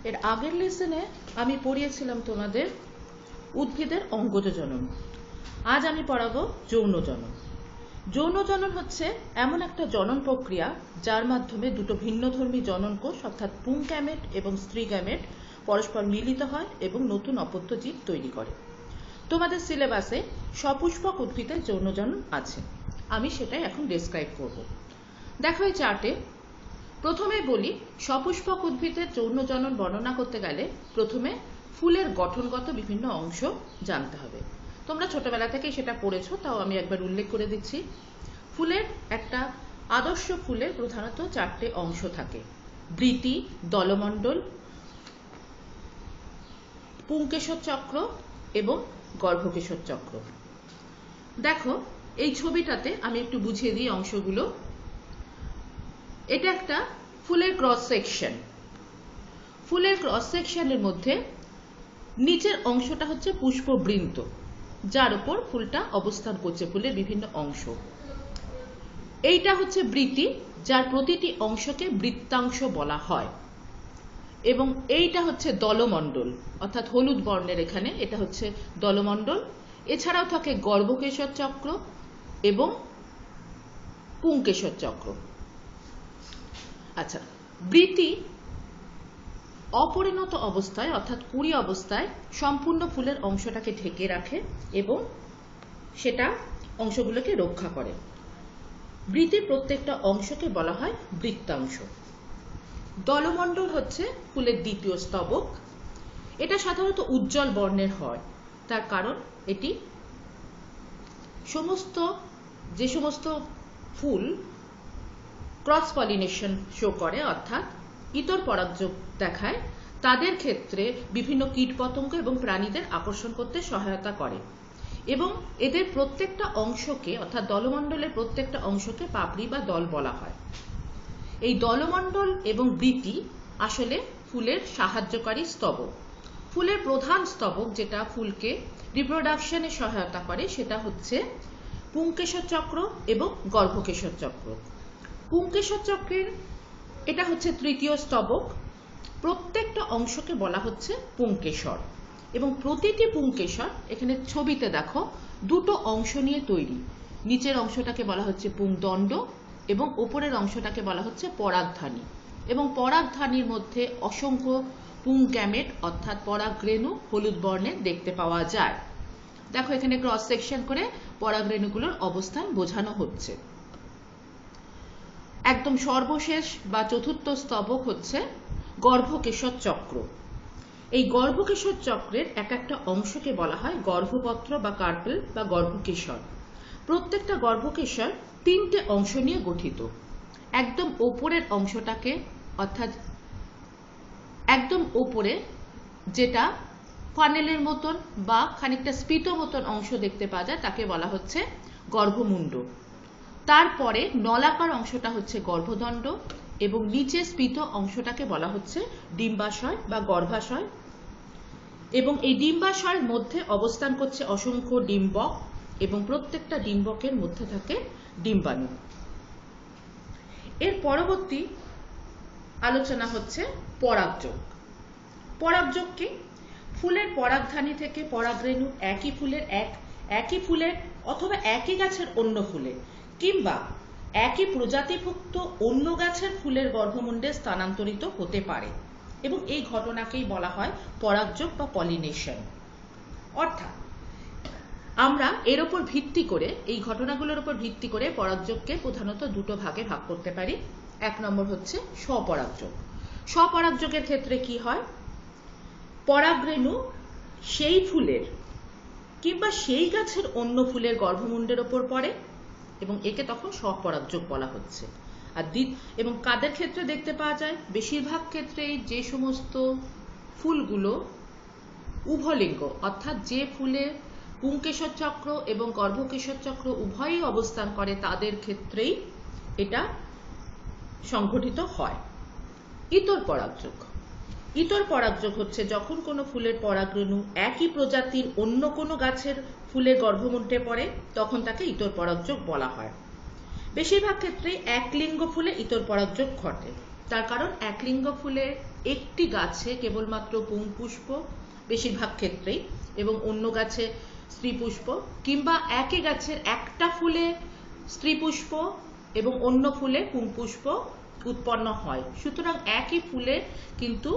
এর আগের লেসনে আমি পড়িয়েছিলাম তোমাদের উদ্ভিদের অঙ্গজ জনন। আজ আমি পড়াবো যৌন জনন। যৌন জনন হচ্ছে এমন একটা জনন প্রক্রিয়া যার মাধ্যমে দুটো ভিন্নধর্মী জনন কোষ অর্থাৎ পুংগ্যামেট এবং স্ত্রী গ্যামেট পরস্পর মিলিত হয় এবং নতুন অপত্য জীব তৈরি করে। তোমাদের সিলেবাসে সপুষ্পক উদ্ভিদের যৌন জনন আছে, আমি সেটাই এখন ডেসক্রাইব করব। দেখো এই চার্টে প্রথমে বলি সপুষ্পক উদ্ভিদের যৌন জনন বর্ণনা করতে গেলে প্রথমে ফুলের গঠনগত বিভিন্ন অংশ জানতে হবে। তোমরা ছোটবেলা থেকেই সেটা পড়েছো, তাও আমি একবার উল্লেখ করে দিচ্ছি। ফুলের একটা আদর্শ ফুলের প্রধানত চারটে অংশ থাকে: বৃতি, দলমণ্ডল, পুংকেশর চক্র এবং গর্ভকেশর চক্র। দেখো এই ছবিটাতে আমি একটু বুঝিয়ে দিই অংশগুলো। এটা একটা ফুলের ক্রস সেকশন। ফুলের ক্রস সেকশনের মধ্যে নিচের অংশটা হচ্ছে পুষ্পবৃন্ত, যার উপর ফুলটা অবস্থান করছে, ফুলের বিভিন্ন অংশ। এইটা হচ্ছে বৃতি, যার প্রতিটি অংশকে বৃত্তাংশ বলা হয়। এবং এইটা হচ্ছে দলমণ্ডল, অর্থাৎ হলুদ বর্ণের এখানে এটা হচ্ছে দলমণ্ডল। এছাড়াও থাকে গর্ভকেশর চক্র এবং পুংকেশর চক্র। আচ্ছা, বৃতি অপরিণত অবস্থায় অর্থাৎ কুঁড়ি অবস্থায় সম্পূর্ণ ফুলের অংশটাকে ঢেকে রাখে এবং সেটা অংশগুলোকে রক্ষা করে। বৃতির প্রত্যেকটা অংশকে বলা হয় বৃত্তাংশ। দলমণ্ডল হচ্ছে ফুলের দ্বিতীয় স্তবক। এটা সাধারণত উজ্জ্বল বর্ণের হয়, তার কারণ এটি যে সমস্ত ফুল ক্রস পলিনেশন শো করে অর্থাৎ ইতর পরাগযোগ দেখায়, তাদের ক্ষেত্রে বিভিন্ন কীটপতঙ্গ এবং প্রাণীদের আকর্ষণ করতে সহায়তা করে। এবং এদের প্রত্যেকটা অংশকে অর্থাৎ দলমণ্ডলের প্রত্যেকটা অংশকে পাপড়ি বা দল বলা হয়। এই দলমণ্ডল এবং বৃতি আসলে ফুলের সাহায্যকারী স্তবক। ফুলের প্রধান স্তবক যেটা ফুলকে রিপ্রোডাকশনে সহায়তা করে সেটা হচ্ছে পুংকেশর চক্র এবং গর্ভকেশর চক্র। পুংকেশর চক্রের এটা হচ্ছে তৃতীয় স্তবক। প্রত্যেকটা অংশকে বলা হচ্ছে পুংকেশর এবং প্রতিটি পুংকেশর এখানে ছবিতে দেখো দুটো অংশ নিয়ে তৈরি। নিচের অংশটাকে বলা হচ্ছে পুংদণ্ড এবং উপরের অংশটাকে বলা হচ্ছে পরাগধানী। এবং পরাগধানীর মধ্যে অসংখ্য পুংগ্যামেট অর্থাৎ পরাগরেণু হলুদ বর্ণের দেখতে পাওয়া যায়। দেখো এখানে ক্রস সেকশন করে পরাগরেণুগুলোর অবস্থান বোঝানো হচ্ছে। একদম সর্বশেষ বা চতুর্থ স্তবক হচ্ছে গর্ভকেশর চক্র। এই গর্ভকেশর চক্রের এক একটা অংশকে বলা হয় গর্ভপত্র বা কার্পেল বা গর্ভকেশর। প্রত্যেকটা গর্ভকেশর তিনটে অংশ নিয়ে গঠিত। একদম ওপরের অংশটাকে অর্থাৎ একদম ওপরে যেটা ফানেলের মতন বা খানিকটা স্পিত মতন অংশ দেখতে পাওয়া যায় তাকে বলা হচ্ছে গর্ভমুণ্ড। তারপরে নলাকার অংশটা হচ্ছে গর্ভদণ্ড এবং নিচে স্পিত অংশটাকে বলা হচ্ছে ডিম্বাশয় বা গর্ভাশয়। এবং এই ডিম্বাশয়ের মধ্যে অবস্থান করছে অসংখ্য ডিম্বক এবং প্রত্যেকটা ডিম্বকের মধ্যে থাকে ডিম্বাণু। এর পরবর্তী আলোচনা হচ্ছে পরাগযোগ। পরাগযোগ কি? ফুলের পরাগধানী থেকে পরাগরেণু একই ফুলের অথবা একই গাছের অন্য ফুলে কিংবা একই প্রজাতিভুক্ত অন্য গাছের ফুলের গর্ভমুণ্ডে স্থানান্তরিত হতে পারে এবং এই ঘটনাকেই বলা হয় পরাগযোগ বা পলিনেশন। অর্থাৎ আমরা এর উপর ভিত্তি করে এই ঘটনাগুলোর উপর ভিত্তি করে পরাগযোগকে প্রধানত দুটো ভাগে ভাগ করতে পারি। এক নম্বর হচ্ছে স্বপরাগযোগ। স্বপরাগযোগের ক্ষেত্রে কি হয়? পরাগরেণু সেই ফুলের কিংবা সেই গাছের অন্য ফুলের গর্ভমুণ্ডের ওপর পড়ে এবং একে তখন স্বপরাগযোগ বলা হচ্ছে। আর এবং কাদের ক্ষেত্রে দেখতে পাওয়া যায়? বেশিরভাগ ক্ষেত্রেই যে সমস্ত ফুলগুলো উভলিঙ্গ অর্থাৎ যে ফুলে পুংকেশর চক্র এবং গর্ভকেশর চক্র উভয়ই অবস্থান করে তাদের ক্ষেত্রেই এটা সংঘটিত হয়। ইতর পরাগযোগ। ইতর পরাগযোগ হচ্ছে যখন কোনো ফুলের পরাগরেণু একই প্রজাতির অন্য কোনো গাছের ফুলের গর্ভমুণ্ডে পড়ে তখন তাকে ইতর পরাগযোগ বলা হয়। বেশিরভাগ ক্ষেত্রে এক লিঙ্গ ফুলে ইতর পরাগযোগ ঘটে। তার কারণ একলিঙ্গ ফুলের একটি গাছে কেবলমাত্র পুংপুষ্প বেশিরভাগ ক্ষেত্রেই, এবং অন্য গাছে স্ত্রী পুষ্প, কিংবা একই গাছের একটা ফুলে স্ত্রী পুষ্প এবং অন্য ফুলে পুংপুষ্প উৎপন্ন হয়। সুতরাং একই ফুলে কিন্তু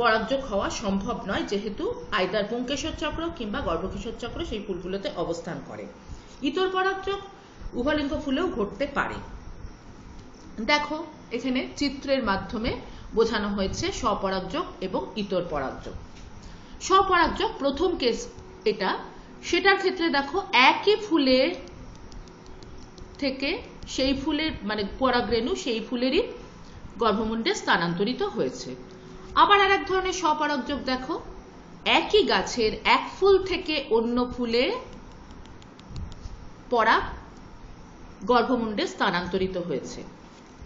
পরাগযোগ হওয়া সম্ভব নয়, যেহেতু আইদার পুংকেশর চক্র কিংবা গর্ভকেশর চক্র সেই ফুলগুলোতে অবস্থান করে। ইতর পরাগযোগ উভয়লিঙ্গ ফুলেও ঘটতে পারে। দেখো এখানে চিত্রের মাধ্যমে বোঝানো হয়েছে স্বপরাগযোগ এবং ইতর পরাগযোগ। স্বপরাগযোগ প্রথম কেস এটা, সেটার ক্ষেত্রে দেখো একই ফুলের থেকে সেই ফুলের মানে পরাগরেণু সেই ফুলেরই গর্ভমুণ্ডে স্থানান্তরিত হয়েছে। আবার আর এক ধরনের স্বপরাগযোগ দেখো, একই গাছের এক ফুল থেকে অন্য ফুলে পরাগ গর্ভমুণ্ডে স্থানান্তরিত হয়েছে।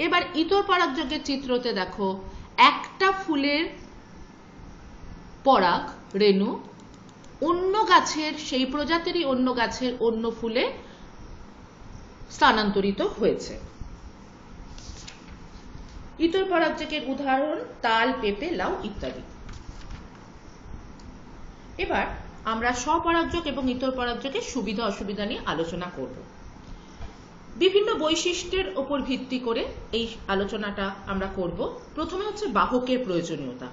এবার ইতর পরাগযোগের চিত্রতে দেখো একটা ফুলের পরাগ রেণু অন্য গাছের সেই প্রজাতিরই অন্য গাছের অন্য ফুলে স্থানান্তরিত হয়েছে। ইতর পরাগযোগের উদাহরণ তাল, পেঁপে, লাউ ইত্যাদি। এবার আমরা স্বপরাগযোগ এবং ইতর পরাগযোগের সুবিধা অসুবিধা নিয়ে আলোচনা করব। বিভিন্ন বৈশিষ্ট্যের উপর ভিত্তি করে এই আলোচনাটা আমরা করব। প্রথমে হচ্ছে বাহকের প্রয়োজনীয়তা।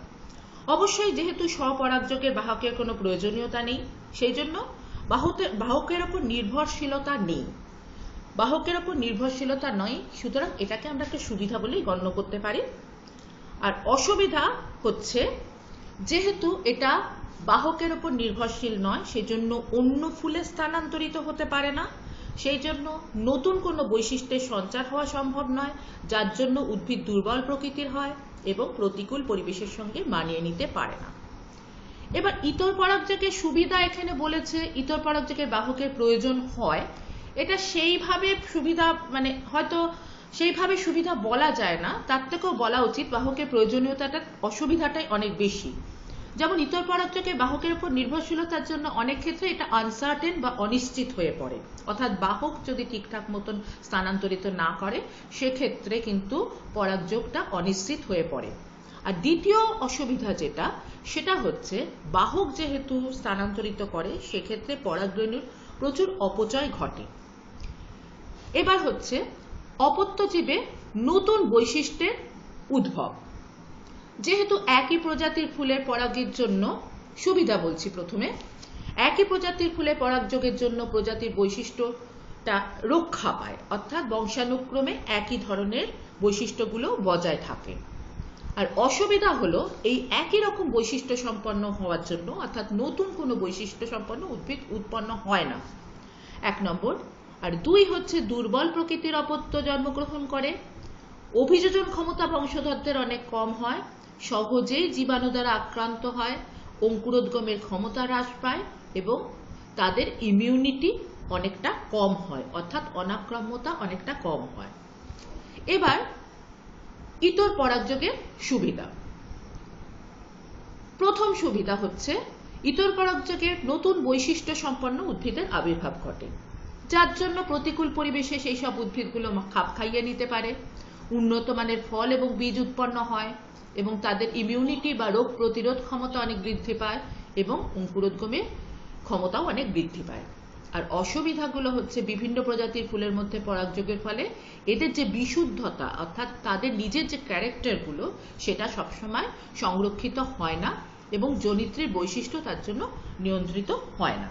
অবশ্যই যেহেতু স্বপরাগযোগের বাহকের কোনো প্রয়োজনীয়তা নেই, সেই জন্য বাহকের উপর নির্ভরশীলতা নেই। বাহকের উপর নির্ভরশীলতা নয়, সুতরাং এটাকে আমরা একটা সুবিধা বলেই গণ্য করতে পারি। আর অসুবিধা হচ্ছে যেহেতু এটা বাহকের উপর নির্ভরশীল নয়, সেজন্য অন্য ফুলে স্থানান্তরিত হতে পারে না, সেই জন্য নতুন কোনো বৈশিষ্ট্যের সঞ্চার হওয়া সম্ভব নয়, যার জন্য উদ্ভিদ দুর্বল প্রকৃতির হয় এবং প্রতিকূল পরিবেশের সঙ্গে মানিয়ে নিতে পারে না। এবার ইতর পরাগযোগের সুবিধা এখানে বলেছে ইতর পরাগযোগের বাহকের প্রয়োজন হয়, এটা সেইভাবে সুবিধা মানে হয়তো সেইভাবে সুবিধা বলা যায় না, তার থেকেও বলা উচিত বাহকের প্রয়োজনীয়তাটা অসুবিধাটাই অনেক বেশি। যেমন ইতর পরাগযোগে বাহকের উপর নির্ভরশীলতার জন্য অনেক ক্ষেত্রে এটা আনসার্টেন বা অনিশ্চিত হয়ে পড়ে, অর্থাৎ বাহক যদি ঠিকঠাক মতন স্থানান্তরিত না করে সেক্ষেত্রে কিন্তু পরাগযোগটা অনিশ্চিত হয়ে পড়ে। আর দ্বিতীয় অসুবিধা যেটা, সেটা হচ্ছে বাহক যেহেতু স্থানান্তরিত করে সেক্ষেত্রে পরাগরেণুর প্রচুর অপচয় ঘটে। এবার হচ্ছে অপত্যজীবে নতুন বৈশিষ্ট্যের উদ্ভব। যেহেতু একই প্রজাতির ফুলের পরাগের জন্য সুবিধা বলছি, প্রথমে একই প্রজাতির ফুলের পরাগযোগের জন্য প্রজাতির বৈশিষ্ট্যটা রক্ষা পায়, অর্থাৎ বংশানুক্রমে একই ধরনের বৈশিষ্ট্যগুলো বজায় থাকে। আর অসুবিধা হলো এই একই রকম বৈশিষ্ট্য সম্পন্ন হওয়ার জন্য, অর্থাৎ নতুন কোনো বৈশিষ্ট্য সম্পন্ন উদ্ভিদ উৎপন্ন হয় না, 1 নম্বর। আর 2 হচ্ছে দুর্বল প্রকৃতির অপত্য জন্মগ্রহণ করে, অভিযোজন ক্ষমতা বংশধরদের অনেক কম হয়, সহজেই জীবাণু দ্বারা আক্রান্ত হয়, অঙ্কুরোদ্গমের ক্ষমতা হ্রাস পায় এবং তাদের ইমিউনিটি অনেকটা কম হয়, অর্থাৎ অনাক্রাম্যতা অনেকটা কম হয়। এবার ইতর পরাগযোগের সুবিধা। প্রথম সুবিধা হচ্ছে ইতর পরাগযোগের নতুন বৈশিষ্ট্য সম্পন্ন উদ্ভিদের আবির্ভাব ঘটে, যার জন্য প্রতিকূল পরিবেশে সেই সব উদ্ভিদগুলো খাপ খাইয়ে নিতে পারে, উন্নত মানের ফল এবং বীজ উৎপন্ন হয় এবং তাদের ইমিউনিটি বা রোগ প্রতিরোধ ক্ষমতা অনেক বৃদ্ধি পায় এবং অঙ্কুরোদ্গমের ক্ষমতাও অনেক বৃদ্ধি পায়। আর অসুবিধাগুলো হচ্ছে বিভিন্ন প্রজাতির ফুলের মধ্যে পরাগযোগের ফলে এদের যে বিশুদ্ধতা, অর্থাৎ তাদের নিজের যে ক্যারেক্টারগুলো, সেটা সবসময় সংরক্ষিত হয় না এবং জনিত্রীর বৈশিষ্ট্য তার জন্য নিয়ন্ত্রিত হয় না।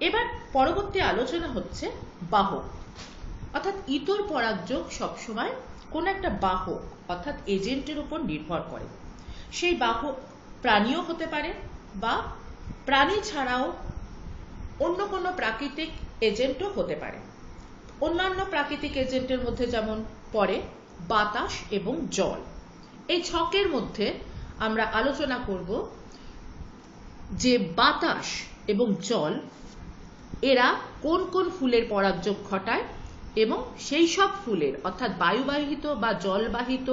এবার পরবর্তী আলোচনা হচ্ছে বাহক, অর্থাৎ ইতর পরাগযোগ সবসময় কোন একটা বাহক অর্থাৎ এজেন্টের উপর নির্ভর করে। সেই বাহক প্রাণীও হতে পারে বা প্রাণী ছাড়াও অন্য কোনো প্রাকৃতিক এজেন্টও হতে পারে। অন্যান্য প্রাকৃতিক এজেন্টের মধ্যে যেমন পড়ে বাতাস এবং জল। এই ছকের মধ্যে আমরা আলোচনা করব যে বাতাস এবং জল এরা কোন কোন ফুলের পরাগযোগ ঘটায় এবং সেই সব ফুলের অর্থাৎ বায়ুবাহিত বা জলবাহিত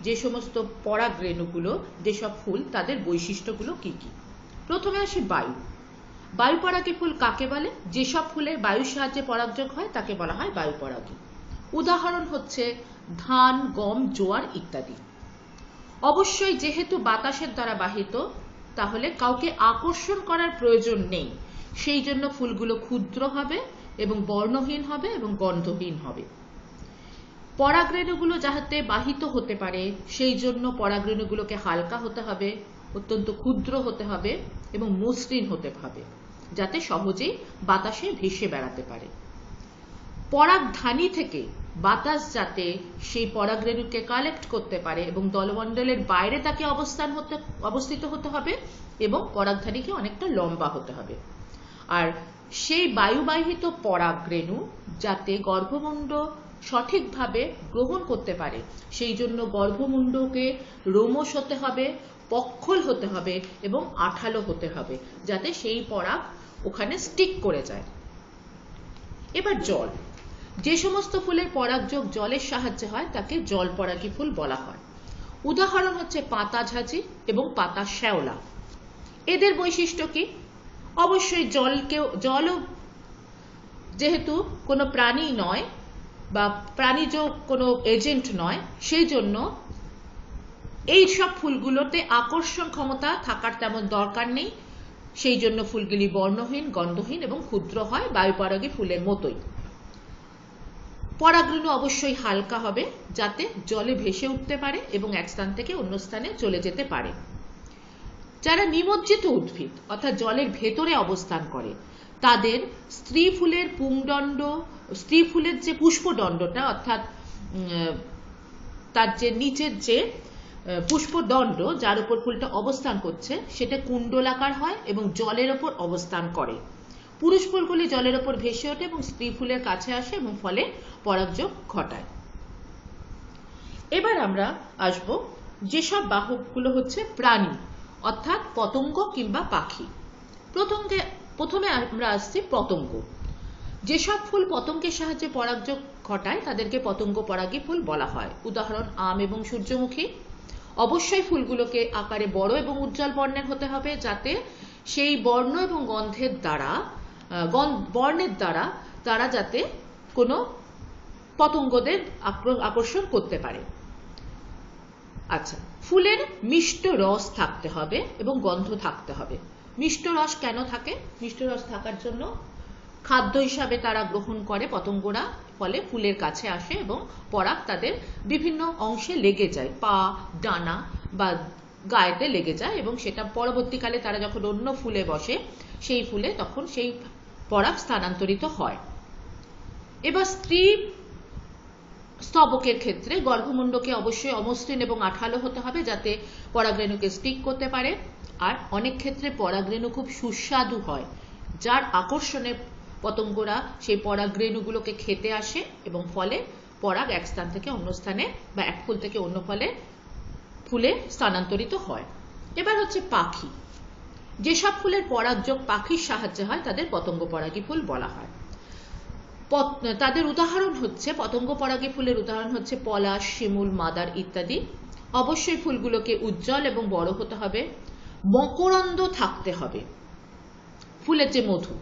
যে সমস্ত পরাগ রেণুগুলো, যেসব ফুল, তাদের বৈশিষ্ট্যগুলো কি কি। প্রথমে আসি বায়ু। বায়ু পরাগী ফুল কাকে বলে? যেসব ফুলের বায়ুর সাহায্যে পরাগযোগ হয় তাকে বলা হয় বায়ু পরাগী। উদাহরণ হচ্ছে ধান, গম, জোয়ার ইত্যাদি। অবশ্যই যেহেতু বাতাসের দ্বারা বাহিত, তাহলে কাউকে আকর্ষণ করার প্রয়োজন নেই, সেই জন্য ফুলগুলো ক্ষুদ্র হবে এবং বর্ণহীন হবে এবং গন্ধহীন হবে। পরাগরেণুগুলো যাতে বাহিত হতে পারে সেই জন্য পরাগরেণুগুলোকে হালকা হতে হবে, অত্যন্ত ক্ষুদ্র হতে হবে এবং মসৃণ হতে হবে, যাতে সহজেই বাতাসে ভেসে বেড়াতে পারে। পরাগধানী থেকে বাতাস যাতে সেই পরাগরেণুকে কালেক্ট করতে পারে এবং দলমণ্ডলের বাইরে তাকে অবস্থিত হতে হবে এবং পরাগধানীকে অনেকটা লম্বা হতে হবে। আর সেই বায়ুবাহিত পরাগরেণু যাতে গর্ভমুণ্ড সঠিকভাবে গ্রহণ করতে পারে সেই জন্য গর্ভমুণ্ডকে রোমশ হতে হবে, পক্ষল হতে হবে এবং আঠালো হতে হবে, যাতে সেই পরাগ ওখানে স্টিক করে যায়। এবার জল। যে সমস্ত ফুলের পরাগযোগ জলের সাহায্যে হয় তাকে জলপরাগী ফুল বলা হয়। উদাহরণ হচ্ছে পাতাঝাঁঝি এবং পাতা শ্যাওলা। এদের বৈশিষ্ট্য কি? অবশ্যই জলও যেহেতু কোনো প্রাণী নয় বা প্রাণীজ কোনো এজেন্ট নয়, সেই জন্য এই সব ফুলগুলোতে আকর্ষণ ক্ষমতা থাকার তেমন দরকার নেই, সেই জন্য ফুলগুলি বর্ণহীন, গন্ধহীন এবং ক্ষুদ্র হয়, বায়ুপরাগী ফুলের মতোই। পরাগরেণু অবশ্যই হালকা হবে যাতে জলে ভেসে উঠতে পারে এবং এক স্থান থেকে অন্য স্থানে চলে যেতে পারে। যারা নিমজ্জিত উদ্ভিদ অর্থাৎ জলের ভেতরে অবস্থান করে তাদের স্ত্রী ফুলের পুংদণ্ড, স্ত্রী ফুলের যে পুষ্পদণ্ডটা অর্থাৎ তার যে নিচের যে পুষ্পদণ্ড যার উপর ফুলটা অবস্থান করছে সেটা কুণ্ডলাকার হয় এবং জলের ওপর অবস্থান করে। পুরুষ ফুলগুলি জলের ওপর ভেসে ওঠে এবং স্ত্রী ফুলের কাছে আসে এবং ফলে পরাগযোগ ঘটায়। এবার আমরা আসব যেসব বাহকগুলো হচ্ছে প্রাণী অর্থাৎ পতঙ্গ কিংবা পাখি। প্রথমে আমরা আসছি পতঙ্গ। যেসব ফুল পতঙ্গের সাহায্যে পরাগযোগ ঘটায় তাদেরকে পতঙ্গ পরাগী ফুল বলা হয়। উদাহরণ আম এবং সূর্যমুখী। অবশ্যই ফুলগুলোকে আকারে বড় এবং উজ্জ্বল বর্ণের হতে হবে, যাতে সেই বর্ণ এবং গন্ধের দ্বারা বর্ণের দ্বারা তারা যাতে কোনো পতঙ্গদের আকর্ষণ করতে পারে। আচ্ছা, ফুলের মিষ্ট রস থাকতে হবে এবং গন্ধ থাকতে হবে। মিষ্ট রস কেন থাকে? মিষ্ট রস থাকার জন্য খাদ্য হিসাবে তারা গ্রহণ করে পতঙ্গরা, ফলে ফুলের কাছে আসে এবং পরাগ তাদের বিভিন্ন অংশে লেগে যায়, পা, ডানা বা গায়েতে লেগে যায় এবং সেটা পরবর্তীকালে তারা যখন অন্য ফুলে বসে সেই ফুলে তখন সেই পরাগ স্থানান্তরিত হয়। এবার স্ত্রী স্তবকের ক্ষেত্রে গর্ভমুণ্ডকে অবশ্যই অমসৃণ এবং আঠালো হতে হবে যাতে পরাগরেণুকে স্টিক করতে পারে। আর অনেক ক্ষেত্রে পরাগরেণু খুব সুস্বাদু হয়, যার আকর্ষণে পতঙ্গরা সেই পরাগরেণুগুলোকে খেতে আসে এবং ফলে পরাগ এক স্থান থেকে অন্য স্থানে বা এক ফুল থেকে অন্য ফুলে স্থানান্তরিত হয়। এবার হচ্ছে পাখি। যেসব ফুলের পরাগযোগ পাখির সাহায্যে হয় তাদের পতঙ্গ পরাগী ফুল বলা হয়। তাদের উদাহরণ হচ্ছে পতঙ্গ পরাগী ফুলের উদাহরণ হচ্ছে পলাশ, শিমুল, মাদার ইত্যাদি। অবশ্যই ফুলগুলোকে উজ্জ্বল এবং বড় হতে হবে, মকরন্দ থাকতে হবে ফুলের যে মধু,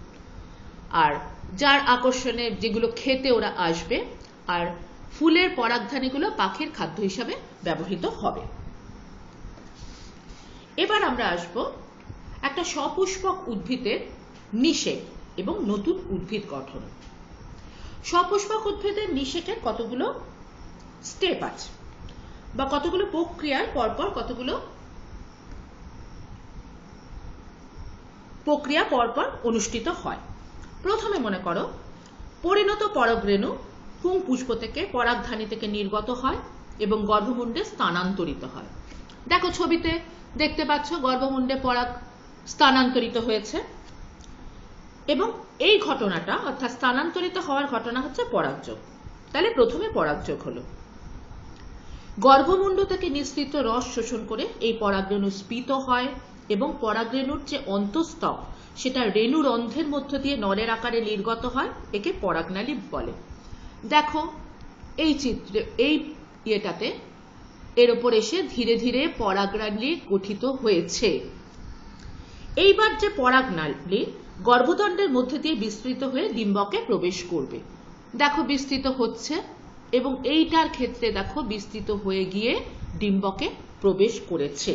আর যার আকর্ষণে যেগুলো খেতে ওরা আসবে, আর ফুলের পরাগধানীগুলো পাখির খাদ্য হিসাবে ব্যবহৃত হবে। এবার আমরা আসব একটা সপুষ্পক উদ্ভিদের নিষেক এবং নতুন উদ্ভিদ গঠন। সপুষ্পক উদ্ভিদের নিষেকের কতগুলো স্টেপ আছে বা কতগুলো প্রক্রিয়ার পরপর কতগুলো প্রক্রিয়া পরপর অনুষ্ঠিত হয়। প্রথমে মনে করো পরিণত পরাগরেণু পুংপুষ্প থেকে পরাগধানী থেকে নির্গত হয় এবং গর্ভমুণ্ডে স্থানান্তরিত হয়। দেখো ছবিতে দেখতে পাচ্ছ গর্ভমুণ্ডে পরাগ স্থানান্তরিত হয়েছে এবং এই ঘটনাটা অর্থাৎ স্থানান্তরিত হওয়ার ঘটনা হচ্ছে পরাগযোগ। তাহলে প্রথমে পরাগযোগ হলো, গর্ভমুণ্ড থেকে নিঃসৃত রস শোষণ করে এই পরাগরেণু স্ফীত হয় এবং পরাগরেণুর যে অন্তঃস্তক সেটা রেণুরন্ধ্রের মধ্য দিয়ে নলের আকারে নির্গত হয়, একে পরাগনালী বলে। দেখো এই চিত্রে এই ইয়েটাতে এর উপর এসে ধীরে ধীরে পরাগনালী গঠিত হয়েছে। এইবার যে পরাগনালী গর্ভদণ্ডের মধ্যে দিয়ে বিস্তৃত হয়ে ডিম্বকে প্রবেশ করবে। দেখো বিস্তৃত হচ্ছে এবং এইটার ক্ষেত্রে দেখো বিস্তৃত হয়ে গিয়ে ডিম্বকে প্রবেশ করেছে।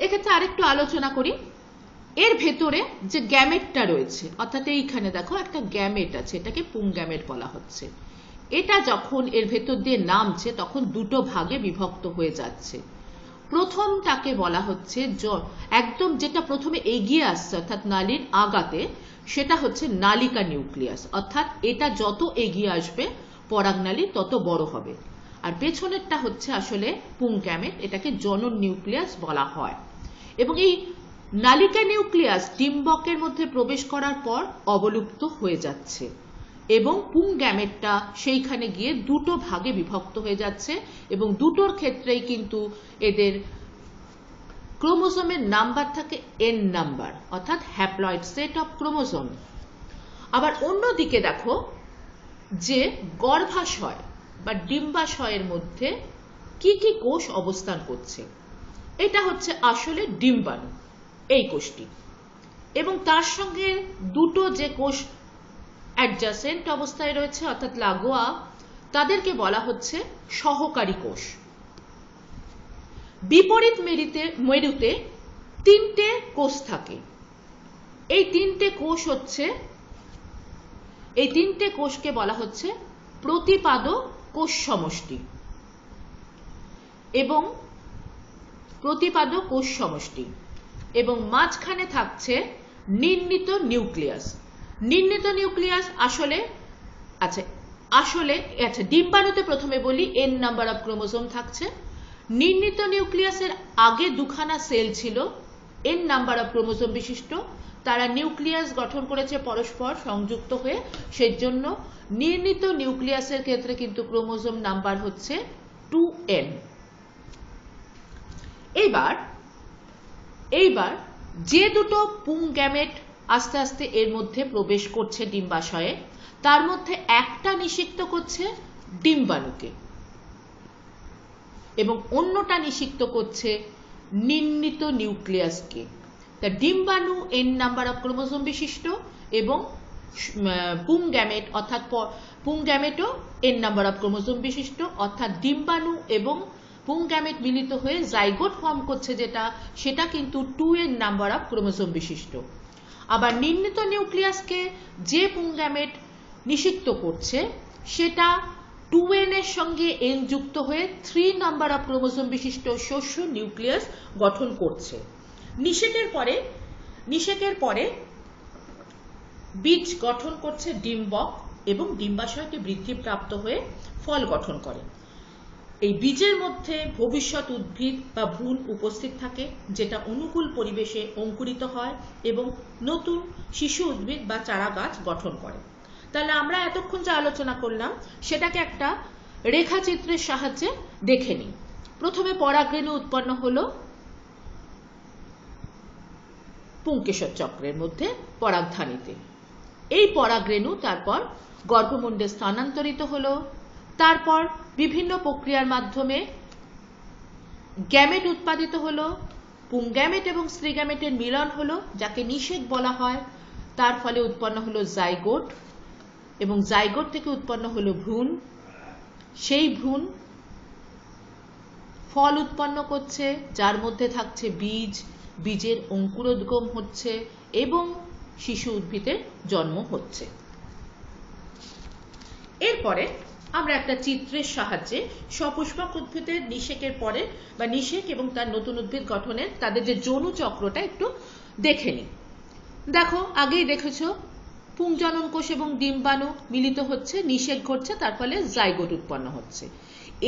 এক্ষেত্রে আরেকটু আলোচনা করি। এর ভেতরে যে গ্যামেটটা রয়েছে, অর্থাৎ এইখানে দেখো একটা গ্যামেট আছে, এটাকে পুংগ্যামেট বলা হচ্ছে। এটা যখন এর ভেতর দিয়ে নামছে তখন দুটো ভাগে বিভক্ত হয়ে যাচ্ছে। প্রথমটাকে বলা হচ্ছে একদম যেটা প্রথমে এগিয়ে আসছে অর্থাৎ নালীর আগাতে, সেটা হচ্ছে নালিকা নিউক্লিয়াস, অর্থাৎ এটা যত এগিয়ে আসবে পরাগনালী তত বড় হবে। আর পেছনেরটা হচ্ছে আসলে পুংগ্যামেট, এটাকে জনন নিউক্লিয়াস বলা হয়। এবং এই নালিকা নিউক্লিয়াস ডিম্বকের মধ্যে প্রবেশ করার পর অবলুপ্ত হয়ে যাচ্ছে এবং পুংগ্যামেটটা সেইখানে গিয়ে দুটো ভাগে বিভক্ত হয়ে যাচ্ছে এবং দুটোর ক্ষেত্রেই কিন্তু এদের ক্রোমোজোমের নাম্বার থাকে n নাম্বার, অর্থাৎ হ্যাপ্লয়েড সেট অফ ক্রোমোজোম। আবার অন্যদিকে দেখো যে গর্ভাশয় বা ডিম্বাশয়ের মধ্যে কি কি কোষ অবস্থান করছে। এটা হচ্ছে আসলে ডিম্বাণু, এই কোষটি, এবং তার সঙ্গে দুটো যে কোষ অ্যাডজাসেন্ট অবস্থায় রয়েছে অর্থাৎ লাগোয়া, তাদেরকে বলা হচ্ছে সহকারী কোষ। বিপরীত মেরুতে তিনটে কোষ থাকে। এই তিনটে কোষকে বলা হচ্ছে প্রতিপাদ কোষ সমষ্টি এবং মাঝখানে থাকছে নির্ণীত নিউক্লিয়াস। নির্ণীত নিউক্লিয়াস আসলে ডিম্বাণুতে প্রথমে বলি n নাম্বার অফ ক্রোমোজোম থাকছে। নির্ণীত নিউক্লিয়াসের আগে দুখানা সেল ছিল n নাম্বার অফ ক্রোমোজোম বিশিষ্ট, তারা নিউক্লিয়াস গঠন করেছে পরস্পর সংযুক্ত হয়ে, সেজন্য নির্ণীত নিউক্লিয়াসের ক্ষেত্রে কিন্তু ক্রোমোজোম নাম্বার হচ্ছে 2n। এইবার যে দুটো পুংগ্যামেট আস্তে আস্তে এর মধ্যে প্রবেশ করছে ডিম্বাশয়ে, তার মধ্যে একটা নিষিক্ত করছে ডিম্বাণুকে এবং অন্যটা নিষিক্ত করছে নির্ণীত নিউক্লিয়াসকে। তা ডিম্বাণু n নাম্বার অফ ক্রোমোজোম বিশিষ্ট এবং পুংগ্যামেট অর্থাৎ পুংগ্যামেটও n নাম্বার অফ ক্রোমোজোম বিশিষ্ট, অর্থাৎ ডিম্বাণু এবং পুংগ্যামেট মিলিত হয়ে জাইগোট ফর্ম করছে সেটা কিন্তু 2n নাম্বার অফ ক্রোমোজোম বিশিষ্ট। আবার নির্ণীত নিউক্লিয়াসকে যে পুংগ্যামেট নিষিক্ত করছে সেটা 2n এর সঙ্গে n যুক্ত হয়ে 3 নাম্বার অফ ক্রোমোজোম বিশিষ্ট শস্য নিউক্লিয়াস গঠন করছে। নিষেকের পরে বীজ গঠন করছে ডিম্বক এবং ডিম্বাশয়টি বৃদ্ধিপ্রাপ্ত হয়ে ফল গঠন করে। এই বীজের মধ্যে ভবিষ্যৎ উদ্ভিদ বা ভ্রূণ উপস্থিত থাকে, যেটা অনুকূল পরিবেশে অঙ্কুরিত হয় এবং নতুন শিশু উদ্ভিদ বা চারা গাছ গঠন করে। তাহলে আমরা এতক্ষণ যা আলোচনা করলাম সেটাকে একটা রেখাচিত্রের সাহায্যে দেখে নিই। প্রথমে পরাগরেণু উৎপন্ন হলো পুংকেশর চক্রের মধ্যে পরাগধানীতে। এই পরাগরেণু তারপর গর্ভমুণ্ডে স্থানান্তরিত হলো, তারপর বিভিন্ন প্রক্রিয়ার মাধ্যমে গ্যামেট উৎপাদিত হলো, পুংগ্যামেট এবং স্ত্রীগ্যামেটের মিলন হলো যাকে নিষেক বলা হয়। তার ফলে উৎপন্ন হলো জাইগোট এবং জাইগোট থেকে উৎপন্ন হলো ভ্রূণ। সেই ভ্রূণ ফল উৎপন্ন করছে যার মধ্যে থাকছে বীজ, বীজের অঙ্কুরোদ্গম হচ্ছে এবং শিশু উদ্ভিদের জন্ম হচ্ছে। এরপরে আমরা একটা চিত্রের সাহায্যে সপুষ্পক উদ্ভিদের নিষেকের পরে বা নিষেক এবং তার নতুন উদ্ভিদ গঠনের তাদের যে যৌন চক্রটা একটু দেখে নিই। দেখো, আগেই দেখেছো পুংজনন কোষ এবং ডিম্বাণু মিলিত হচ্ছে, নিষেক ঘটছে, তার ফলে জাইগোট উৎপন্ন হচ্ছে।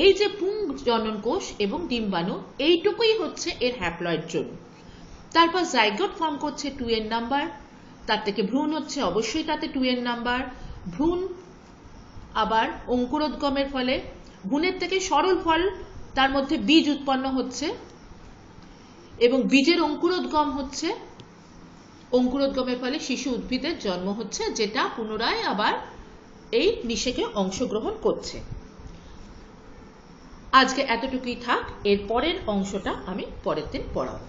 এই যে পুংজনন কোষ এবং ডিম্বাণু, এইটুকুই হচ্ছে এর হ্যাপ্লয়েড যৌন। তারপর জাইগোট ফর্ম করছে 2n নাম্বার, তার থেকে ভ্রূণ হচ্ছে অবশ্যই তাতে 2n নাম্বার। ভ্রূণ আবার অঙ্কুরোদ্গমের ফলে ভ্রূণের থেকে সরল ফল, তার মধ্যে বীজ উৎপন্ন হচ্ছে এবং বীজের অঙ্কুরোদ্গম হচ্ছে, অঙ্কুরোদ্গমের ফলে শিশু উদ্ভিদের জন্ম হচ্ছে, যেটা পুনরায় আবার এই নিষেকে অংশগ্রহণ করছে। আজকে এতটুকুই থাক, এর পরের অংশটা আমি পরের দিন পড়াবো।